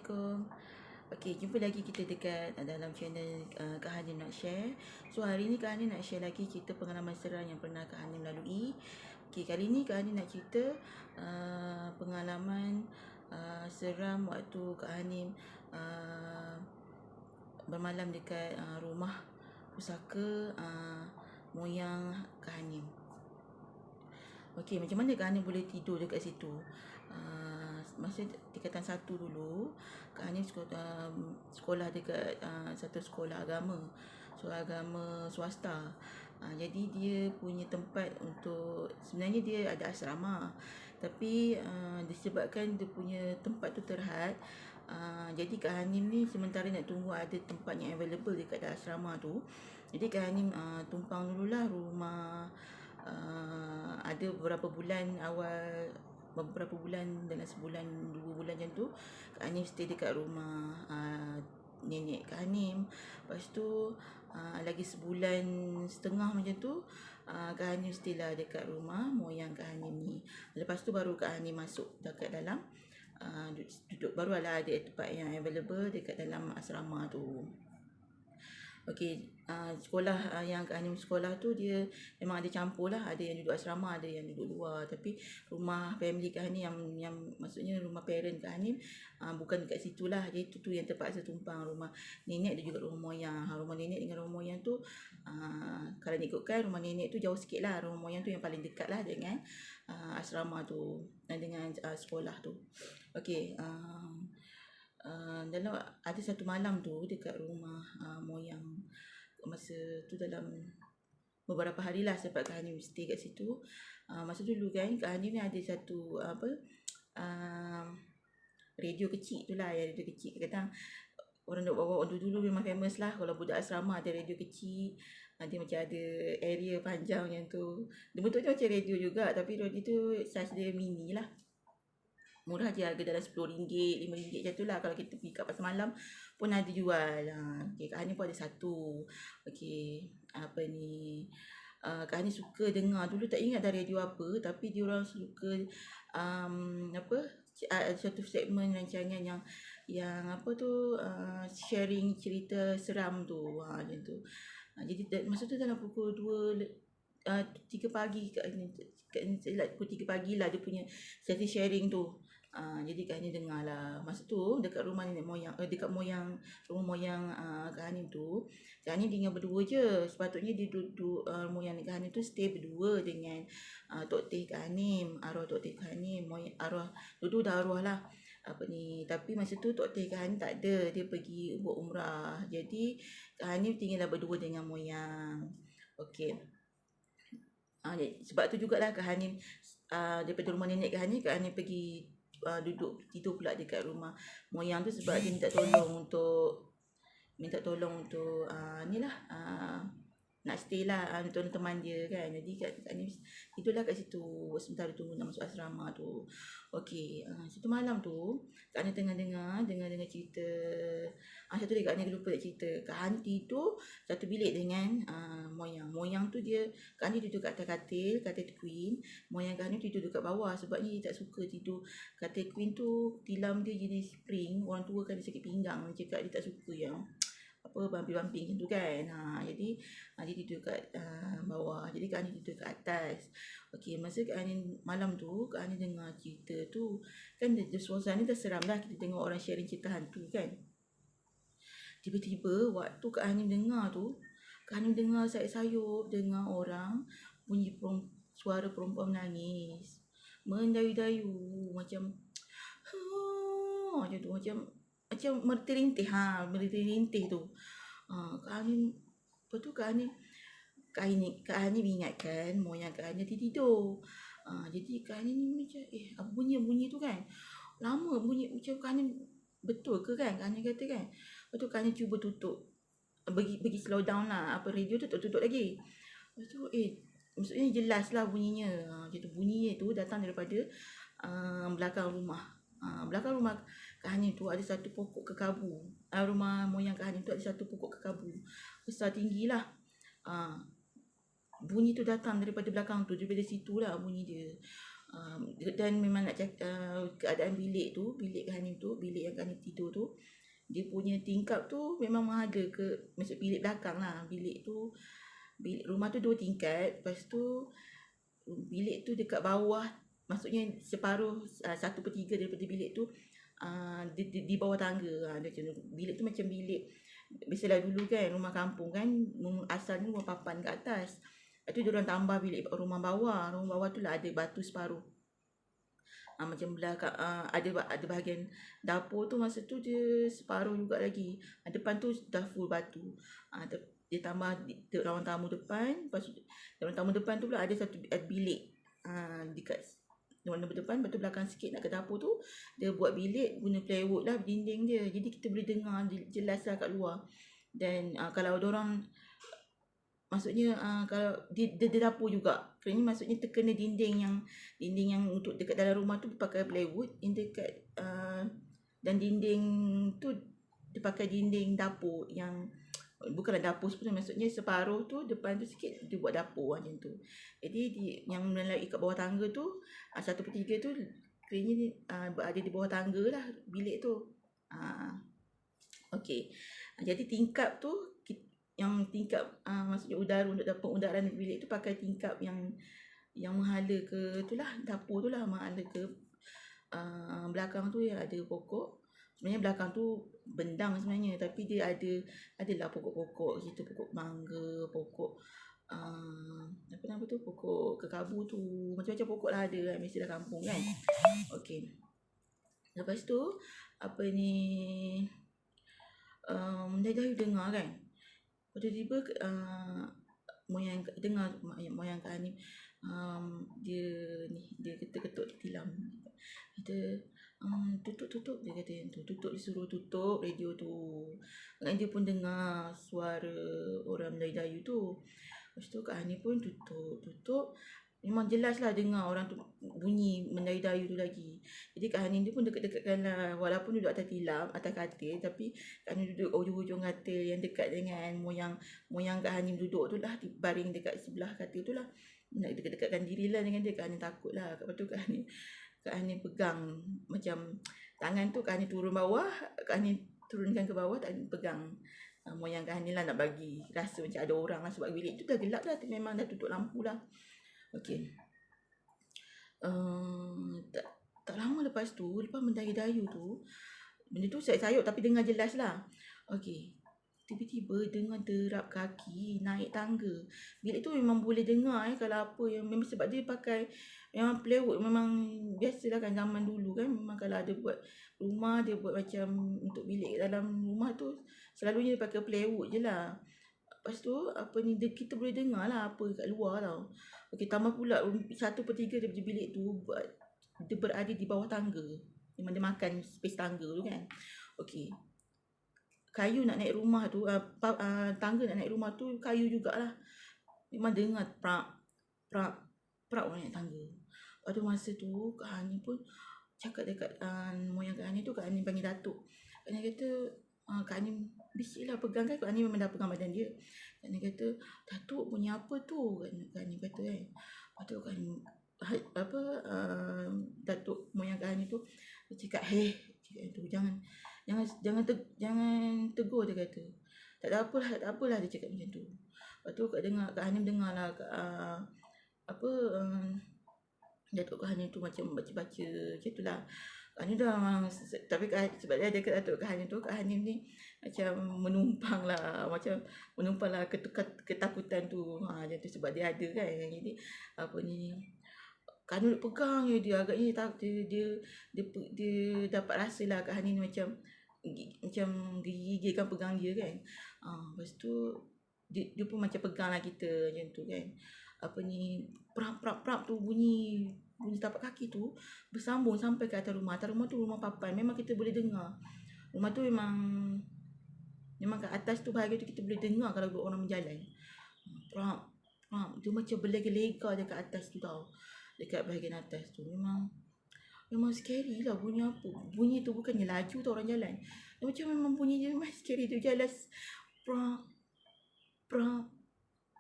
Assalamualaikum. Okey, jumpa lagi kita dekat dalam channel Kak Hanim nak share. So hari ni Kak Hanim nak share lagi cerita pengalaman seram yang pernah Kak Hanim lalui. Okey, kali ni Kak Hanim nak cerita pengalaman seram waktu Kak Hanim bermalam dekat rumah pusaka moyang Kak Hanim. Okey, macam mana Kak Hanim boleh tidur dekat situ? Masa tingkatan 1 dulu, Kak Hanim sekolah dekat satu sekolah agama. Sekolah agama swasta. Jadi dia punya tempat untuk, sebenarnya dia ada asrama. Tapi disebabkan dia punya tempat tu terhad, jadi Kak Hanim ni sementara nak tunggu ada tempat yang available dekat asrama tu. Jadi Kak Hanim tumpang dululah rumah. Ada beberapa bulan dalam sebulan 2 bulan macam tu Kak Hanim stay dekat rumah nenek Kak Hanim. Lepas tu lagi sebulan setengah macam tu Kak Hanim stay lah dekat rumah moyang Kak Hanim ni. Lepas tu baru Kak Hanim masuk dekat dalam duduk, barulah ada tempat yang available dekat dalam asrama tu. Okey, sekolah yang Kak Hanim sekolah tu dia memang ada campur lah, ada yang duduk asrama, ada yang duduk luar. Tapi rumah family Kak Hanim yang maksudnya rumah parent Kak Hanim bukan dekat situ lah. Jadi tu yang terpaksa tumpang rumah nenek dan juga rumah moyang. Rumah nenek dengan rumah moyang tu kalau ikutkan rumah nenek tu jauh sikit lah, rumah moyang tu yang paling dekat lah dengan asrama tu, dengan sekolah tu. Okey, dalam ada satu malam tu dekat rumah moyang, masa tu dalam beberapa hari lah sebab Kak Hanim stay kat situ. Masa dulu kan Kak Hanim ni ada satu radio kecil tu lah, yang radio kecil kadang orang duk bawa dulu memang famous lah kalau budak asrama ada radio kecil. Dia macam ada area panjang macam tu. Dia bentuknya macam radio juga tapi radio tu size dia mini lah. Murah je, harga dalam RM10, RM5 macam tu lah. Kalau kita pergi kat pasar malam pun ada jual. Okay, Kak Hanim pun ada satu. Okay, Kak Hanim suka dengar. Dulu tak ingat dah radio apa, tapi dia orang suka satu segmen rancangan yang sharing cerita seram tu. Macam tu. Jadi masa tu dalam pukul 3 pagi, pukul 3 pagi lah dia punya sesi sharing tu. Jadi Kak Hanim dengar lah. Masa tu dekat rumah nenek moyang, dekat rumah moyang Kak Hanim tu, Kak Hanim tinggal berdua je. Sepatutnya dia duduk moyang Kak Hanim tu stay berdua dengan Tok Teh Kak Hanim, arwah Tok Teh Kak Hanim, arwah dulu dah arwah lah. Tapi masa tu Tok Teh Kak Hanim tak ada, dia pergi buat umrah. Jadi Kak Hanim tinggal berdua dengan moyang. Okey. Sebab tu jugalah Kak Hanim daripada rumah nenek Kak Hanim pergi duduk tidur pula dekat rumah moyang tu sebab dia minta tolong untuk ni lah, nak stay lah untuk teman dia kan. Jadi Kak Hanim tidurlah kat situ sementara tunggu nak masuk asrama tu. Okey, satu malam tu Kak Hanim tengah dengar cerita. Satu lagi Kak Hanim lupa nak cerita. Kak Hanim tidur satu bilik dengan moyang tu. Kak Hanim tidur kat atas katil queen. Moyang Kak Hanim tidur dekat bawah sebabnya dia tak suka tidur katil queen tu, tilam dia jenis spring. Orang tua kan dia sakit pinggang, dia cakap dia tak suka yang bumping-bumping macam tu kan. Jadi dia tidur kat bawah. Jadi Kak Hanim tidur kat atas. Okey, masa Kak Hanim malam tu, Kak Hanim dengar cerita tu kan, suasana ni dah seram dah, kita tengok orang sharing cerita hantu kan. Tiba-tiba waktu Kak Hanim dengar tu, Kak Hanim dengar sayup-sayup, dengar orang bunyi suara perempuan menangis, mendayu-dayu macam macam tu, macam merintih tu. Kak Hanim, lepas tu Kak Hanim ingatkan moyang Kak Hanim tidur. Jadi Kak Hanim ni macam apa bunyi tu kan. Lama bunyi macam Kak Hanim betul ke kan? Kak Hanim kata kan. Lepas tu Kak Hanim cuba tutup, bagi slow down lah radio tu, tutup lagi. Lepas tu maksudnya jelas lah bunyinya. Macam tu, bunyinya tu datang daripada belakang rumah. Belakang rumah Kak Hanim tu ada satu pokok kekabu. Rumah moyang Kak Hanim tu ada satu pokok kekabu besar tinggi lah. Bunyi tu datang daripada belakang tu, daripada situ lah bunyi dia. Dan memang nak keadaan bilik Kak Hanim tu, bilik yang Kak Hanim tidur tu, dia punya tingkap tu memang ada maksud bilik belakang lah. Bilik rumah tu 2 tingkat. Lepas tu bilik tu dekat bawah, maksudnya separuh 1/3 daripada bilik tu di bawah tangga. Bilik tu macam bilik biasalah dulu kan, rumah kampung kan, asalnya rumah papan kat atas. Lepas tu diorang tambah bilik rumah bawah. Rumah bawah tu lah ada batu separuh. Macam belakang ada bahagian dapur tu masa tu dia separuh juga lagi. Depan tu dah full batu. Dia tambah ruang tamu depan. Lepas tu ruang tamu depan tu pula ada satu bilik dekat ruang tamu depan. Lepas tu belakang sikit nak ke dapur tu, dia buat bilik guna plywood lah dinding dia. Jadi kita boleh dengar jelas lah kat luar. Dan kalau dorang, maksudnya kalau di dapur juga, kerana maksudnya terkena dinding yang untuk dekat dalam rumah tu pakai plywood, yang dekat dan dinding tu dia pakai dinding dapur yang bukanlah dapur sebenarnya, maksudnya separuh tu depan tu sikit dia buat dapur macam tu. Jadi yang melalui kat bawah tangga tu 1/3 tu kerana berada di bawah tangga lah bilik tu. Okey. Jadi tingkap tu yang tingkap maksudnya udara untuk dapat udaran bilik tu pakai tingkap yang menghala ke tu lah, dapur tu lah, menghala ke belakang tu yang ada pokok. Sebenarnya belakang tu bendang sebenarnya, tapi dia adalah pokok-pokok situ, pokok mangga, pokok apa nama tu, pokok kekabu tu, macam-macam pokok lah ada kan, mesti dah kampung kan. Okey. Lepas tu apa ni, Dayu dengar kan, tiba-tiba moyang Kak Hanim, dia ketuk tilam. Kita tutup, dia kata yang tu, disuruh tutup radio tu. Dan dia pun dengar suara orang Dayu tu. Lepas tu Kak Hanim pun tutup. Memang jelas lah dengar orang tu bunyi mendayu-dayu tu lagi. Jadi Kak Hanim dia pun dekat-dekatkan lah, walaupun duduk atas tilam, atas katil, tapi Kak Hanim duduk ujung-ujung katil yang dekat dengan moyang Kak Hanim duduk tu lah, baring dekat sebelah katil tu lah. Nak dekat-dekatkan diri lah dengan dia. Kak Hanim takut lah. Lepas tu Kak Hanim pegang macam tangan tu, Kak Hanim turun bawah, Kak Hanim turunkan ke bawah, Kak Hanim pegang moyang Kak Hanim lah, nak bagi rasa macam ada orang lah, sebab bilik tu dah gelap dah, memang dah tutup lampu lah. Okey. Tak lama lepas mendayu-dayu tu, benda tu sayup tapi dengar jelas lah. Okey. Tiba-tiba dengar derap kaki naik tangga. Bilik tu memang boleh dengar kalau apa yang memang, sebab dia pakai memang plywood, memang biasalah kan zaman dulu kan, memang kalau ada buat rumah, dia buat macam untuk bilik dalam rumah tu selalunya dia pakai plywood je lah. Lepas tu kita boleh dengar lah apa kat luar tau. Okey, tambah pula 1/3 daripada bilik tu dia berada di bawah tangga. Memang dia makan space tangga tu kan. Okey. Kayu nak naik rumah tu, tangga nak naik rumah tu kayu jugalah. Memang dengar prak naik tangga. Lepas tu masa tu Kak Hanim pun cakap dekat moyang Kak Hanim tu, Kak Hanim panggil Datuk. Kak Hanim kata, Kak Hanim bisik lah, pegang kan, Kak Hanim memang dah pegang badan dia. Kak Hanim kata, Datuk bunyi apa tu? Kak Hanim kata kan. Lepas tu Kak Hanim Datuk moyang Kak Hanim tu dia cakap, cakap tu, jangan tegur, dia kata. Tak ada apalah dia cakap macam tu. Lepas tu Kak Hanim dengar lah Datuk Kak Hanim tu macam baca-baca macam tu lah. Kak Hanim dah memang, tapi sebab dia ada kat Datuk Kak Hanim tu, Kak Hanim ni macam menumpang lah ketakutan tu. Macam tu sebab dia ada kan. Jadi Kak Hanim duk pegang je dia, agaknya dia dapat rasa lah Kak Hanim macam gigil kan pegang dia kan. Lepas tu dia pun macam pegang lah kita macam tu kan. Prap tu bunyi tapak kaki tu bersambung sampai ke atas rumah. Atas rumah tu rumah papan, memang kita boleh dengar. Rumah tu memang kat atas tu, bahagian tu kita boleh dengar kalau orang berjalan. Prap dia macam berlega-lega je kat atas tu tau. Dekat bahagian atas tu memang scary lah. Bunyi apa? Bunyi tu bukannya laju tau orang jalan. Dia macam memang bunyi dia memang scary. Dia jalan prap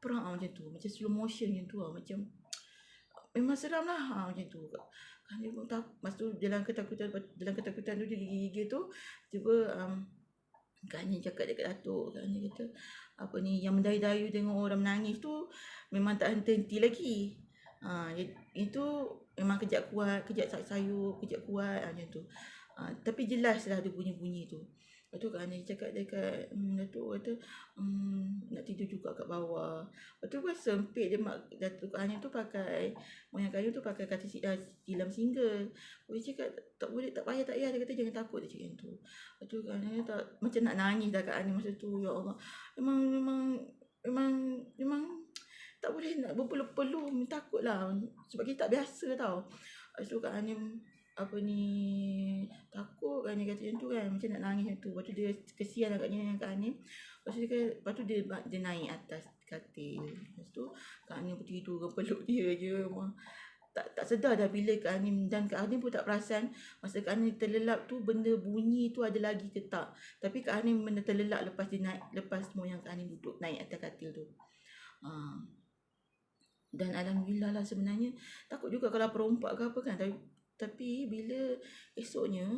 macam tu. Macam slow motion macam tu lah. Macam memang seram lah macam tu. Kan dia pun tak, lepas tu dalam ketakutan tu dia gigil tu, tiba Kak Ani cakap dekat Datuk, Kak Ani kata apa ni, yang mendayu-dayu tengok orang menangis tu memang tak henti-henti lagi. Itu memang kejap kuat, kejap sayup, kejap kuat macam tu. Tapi jelas lah dia bunyi-bunyi tu. Lepas tu Kak Ani cakap dekat Datuk, kata nak tidur juga kat bawah. Lepas tu kan sempit dia, Datuk Kak Ani tu pakai, moyang kayu tu pakai katil tilam single. Dia cakap tak boleh, tak payah. Dia kata jangan takut, dia cakap macam tu. Lepas tu Kak Ani tak, macam nak nangis dah Kak Ani masa tu. Ya Allah, memang tak boleh nak berpeluh-peluh, takut lah. Sebab kita tak biasa tau. Lepas tu Kak Ani takut kan, dia kata macam tu kan, macam nak nangis macam tu. Lepas tu dia kesian agaknya Kak Ani. Lepas tu dia naik atas katil. Lepas tu Kak Ani bertidur peluk dia je. Tak sedar dah bila Kak Ani, dan Kak Ani pun tak perasan masa Kak Ani terlelap tu benda bunyi tu ada lagi ke tak. Tapi Kak Ani benda terlelap lepas moyang Kak Ani duduk naik atas katil tu. Dan alhamdulillah lah, sebenarnya takut juga kalau perompak ke apa kan, tapi bila esoknya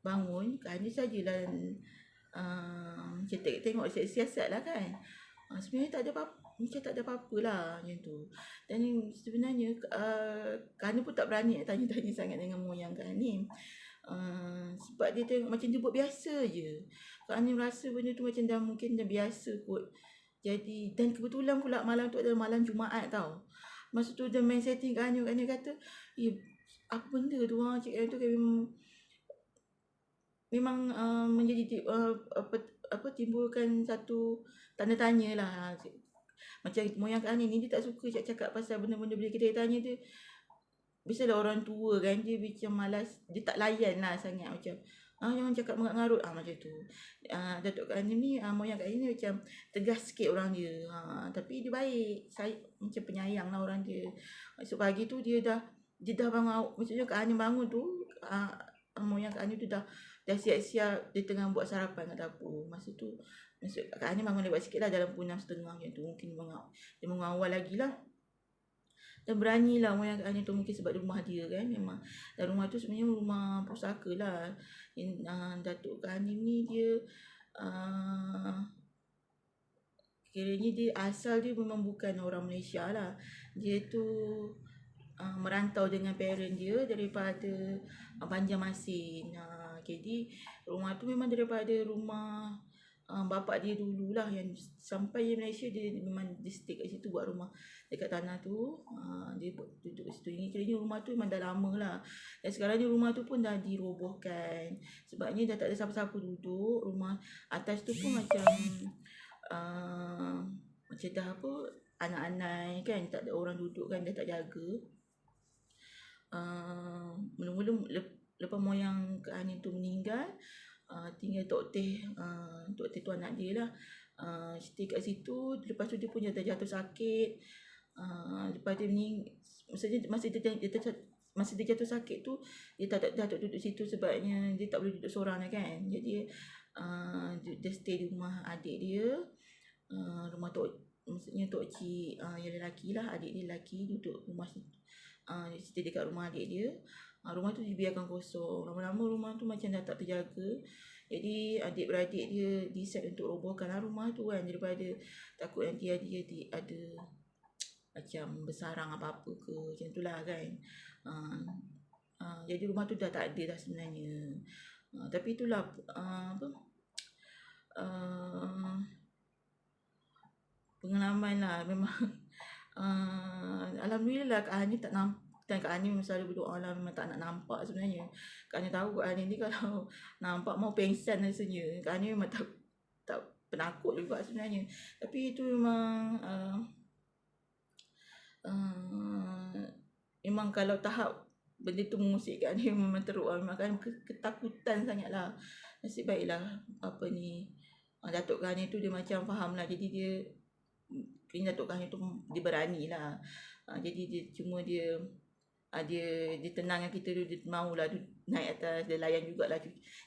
bangun, Kak Ani sajalah tengok siasat lah kan. Sebenarnya tak ada apa-apa, macam tak ada apa-apa lah macam tu. Dan sebenarnya Kak Ani pun tak berani nak tanya-tanya sangat dengan moyang Kak Ani. Sebab dia tengok macam dia buat biasa je. Kak Ani rasa benda tu macam mungkin dah biasa kot. Jadi, dan kebetulan pula malam tu adalah malam Jumaat tau. Masa tu dia main setting Kak Ani kata, apa benda tu cik tu kan, memang menjadi timbulkan satu tanda tanya lah. Macam moyang Kak Ani ni, dia tak suka cakap pasal benda-benda bila kita tanya dia. Biasalah orang tua kan, dia macam malas, dia tak layan lah sangat, macam jangan cakap mengarut macam tu. Datuk Kak Ani ni, moyang Kak Ani ni macam tegas sikit orang dia. Tapi dia baik, saya macam penyayang lah orang dia. Esok pagi tu dia dah bangun, maksudnya Kak Ani bangun tu, moyang Kak Ani tu dah siap-siap, dia tengah buat sarapan kat dapur. Masa tu Kak Ani bangun lewat sikit lah, dalam pukul 6.30 macam tu. Mungkin dia bangun awal lagi lah. Dan beranilah moyang Kak Ani tu, mungkin sebab rumah dia kan, memang. Dan rumah tu sebenarnya rumah pusaka lah. Datuk Kak Ani ni dia kiranya dia asal dia memang bukan orang Malaysia lah. Dia tu merantau dengan parent dia daripada Banjarmasin. Jadi rumah tu memang daripada rumah bapak dia dululah, yang sampai Malaysia dia memang dia stay kat situ, buat rumah dekat tanah tu. Dia duduk kat situ. Ini kiranya rumah tu memang dah lama lah. Dan sekarang ni rumah tu pun dah dirobohkan, sebabnya dah tak ada siapa-siapa duduk. Rumah atas tu pun macam dah apa, anak-anak kan, tak ada orang duduk kan, dah tak jaga. Mula-mula lepas moyang Kak Ani tu meninggal, tinggal Tok Teh tu anak dia lah, stay kat situ. Lepas tu dia pun jatuh sakit. Lepas dia maksudnya masa dia jatuh sakit tu, dia tak duduk situ sebabnya dia tak boleh duduk seorang lah kan. Jadi dia stay di rumah adik dia, rumah maksudnya Tok Cik yang lelaki lah, adik dia lelaki duduk rumah situ. Dia stay dekat rumah adik dia. Rumah tu dibiarkan kosong. Lama-lama rumah tu macam dah tak terjaga. Jadi adik-beradik dia decide untuk robohkan rumah tu kan, daripada takut nanti ada macam bersarang apa-apa ke, macam tu lah kan. Jadi rumah tu dah tak ada dah sebenarnya. Tapi itulah pengalaman lah memang. Alhamdulillah Kak Ani tak nampak. Dan Kak Ani selalu berdoa lah, memang tak nak nampak sebenarnya. Kak Ani tahu Kak Ani ni kalau nampak mau pengsan rasanya. Kak Ani memang tak penakut juga sebenarnya. Tapi itu memang memang kalau tahap benda tu mengusik Kak Ani memang teruk lah. Memang kan ketakutan sangat lah. Nasib baiklah Datuk Kak Ani tu dia macam faham lah. Jadi Datuk Kak Ani tu dia berani lah. Jadi dia tenangkan kita tu, dia maulah naik atas, dia layan jugalah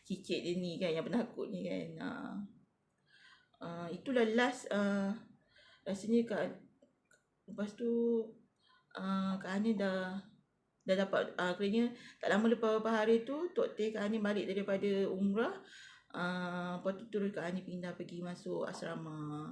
cicit dia ni kan, yang penakut ni kan. Itulah last rasanya lepas tu Kak Hanim dah dapat, kiranya tak lama lepas beberapa hari tu Tok Teh Kak Hanim balik daripada umrah. Lepas tu terus Kak Hanim pindah pergi masuk asrama.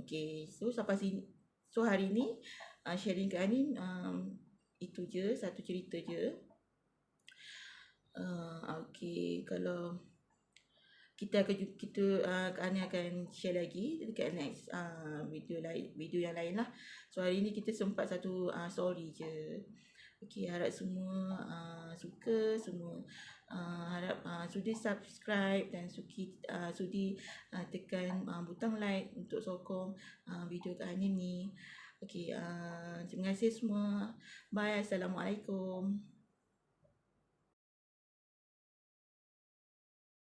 Okay, so sampai sini. So hari ni sharing Kak Hanim itu je, satu cerita je. Okay, kalau kita Kak Hanim akan share lagi dekat next video yang lain lah. So hari ni kita sempat satu story je. Okay, harap semua suka, semua harap sudi subscribe dan sudi tekan butang like untuk sokong video Kak Hanim ni. Okay, terima kasih semua. Bye, Assalamualaikum.